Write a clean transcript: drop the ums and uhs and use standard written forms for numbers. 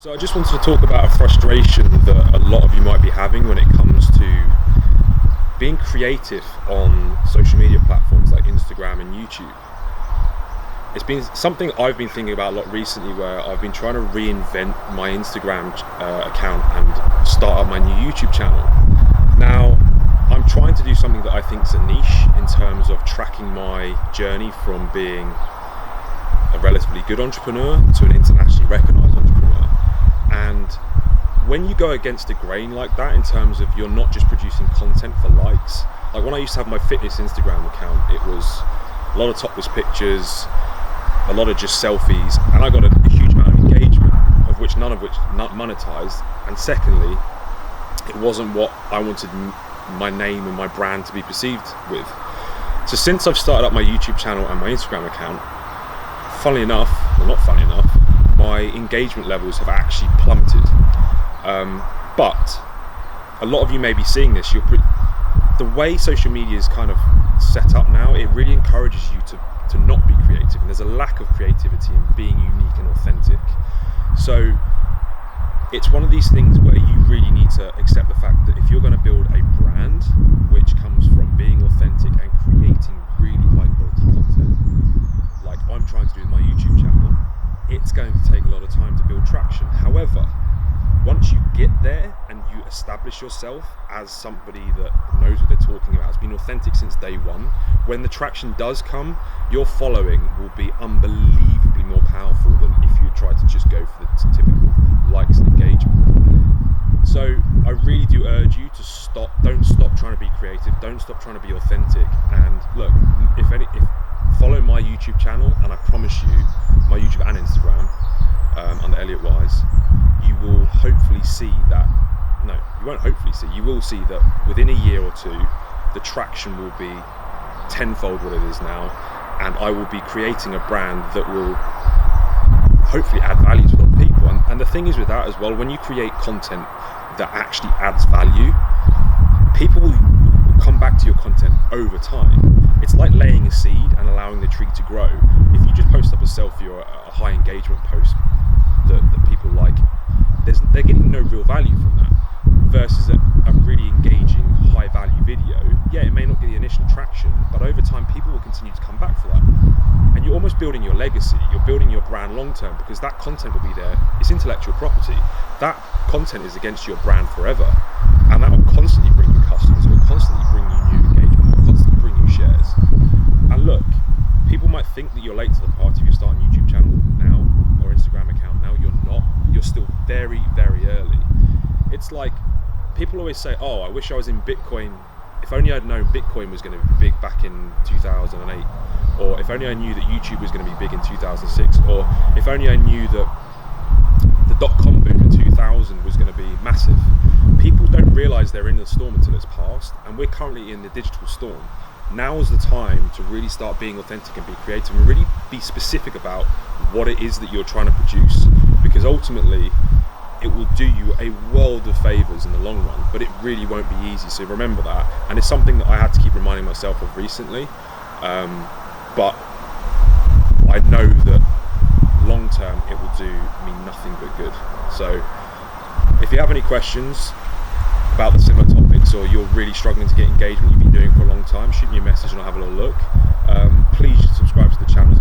So I just wanted to talk about a frustration that a lot of you might be having when it comes to being creative on social media platforms like Instagram and YouTube. It's been something I've been thinking about a lot recently, where I've been trying to reinvent my Instagram account and start up my new YouTube channel. Now, I'm trying to do something that I think is a niche in terms of tracking my journey from being a relatively good entrepreneur to an internationally recognized entrepreneur. And when you go against the grain like that, in terms of you're not just producing content for likes, like when I used to have my fitness Instagram account, it was a lot of topless pictures, a lot of just selfies, and I got a huge amount of engagement, of which none of which not monetized. And secondly, it wasn't what I wanted my name and my brand to be perceived with. So since I've started up my YouTube channel and my Instagram account, funnily enough, or not funny enough, my engagement levels have actually plummeted. But a lot of you may be seeing this. The way social media is kind of set up now, it really encourages you to not be creative, and there's a lack of creativity in being unique and authentic. So it's one of these things where you really need to accept the fact that if you're going to build a brand which comes from being authentic and creating really high quality content, like I'm trying to do with my YouTube channel, it's going to take a lot of time to build traction. However, once you get there and you establish yourself as somebody that knows what they're talking about, has been authentic since day one, when the traction does come, your following will be unbelievably more powerful than if you try to just go for the typical likes and engagement. So I really do urge you to don't stop trying to be creative, don't stop trying to be authentic. And look, if follow my YouTube channel, and I promise you, my YouTube and Instagram, under Elliot Wise, you will hopefully see that, no, you won't hopefully see, you will see that within a year or two, the traction will be tenfold what it is now, and I will be creating a brand that will hopefully add value to a lot of people. And the thing is with that as well, when you create content that actually adds value, people will come back to your content over time. It's like laying a seed and allowing the tree to grow. If you just post up a selfie or a high engagement post that people like, they're getting no real value from that, versus a really engaging high value video. Yeah, it may not get the initial traction, but over time people will continue to come back for that. And you're almost building your legacy, you're building your brand long term, because that content will be there. It's intellectual property. That content is against your brand forever, and that will constantly bring you customers, it will constantly bring you new engagement, it will constantly bring you shares. And look, people might think that you're late to the party if you're starting a YouTube channel now or Instagram account now. You're not. You're still very, very early. It's like people always say, oh, I wish I was in Bitcoin. If only I'd known Bitcoin was going to be big back in 2008, or if only I knew that YouTube was going to be big in 2006, or if only I knew that the dot-com boom in 2000 was going to be massive. People don't realize they're in the storm until it's passed, and we're currently in the digital storm. Now is the time to really start being authentic and be creative, and really be specific about what it is that you're trying to produce, because ultimately it will do you a world of favors in the long run, but it really won't be easy. So remember that, and it's something that I had to keep reminding myself of recently, but I know that long term it will do me nothing but good. So if you have any questions about the similar topics, or you're really struggling to get engagement, you've been doing it for a long time, shoot me a message and I'll have a little look. Please subscribe to the channel.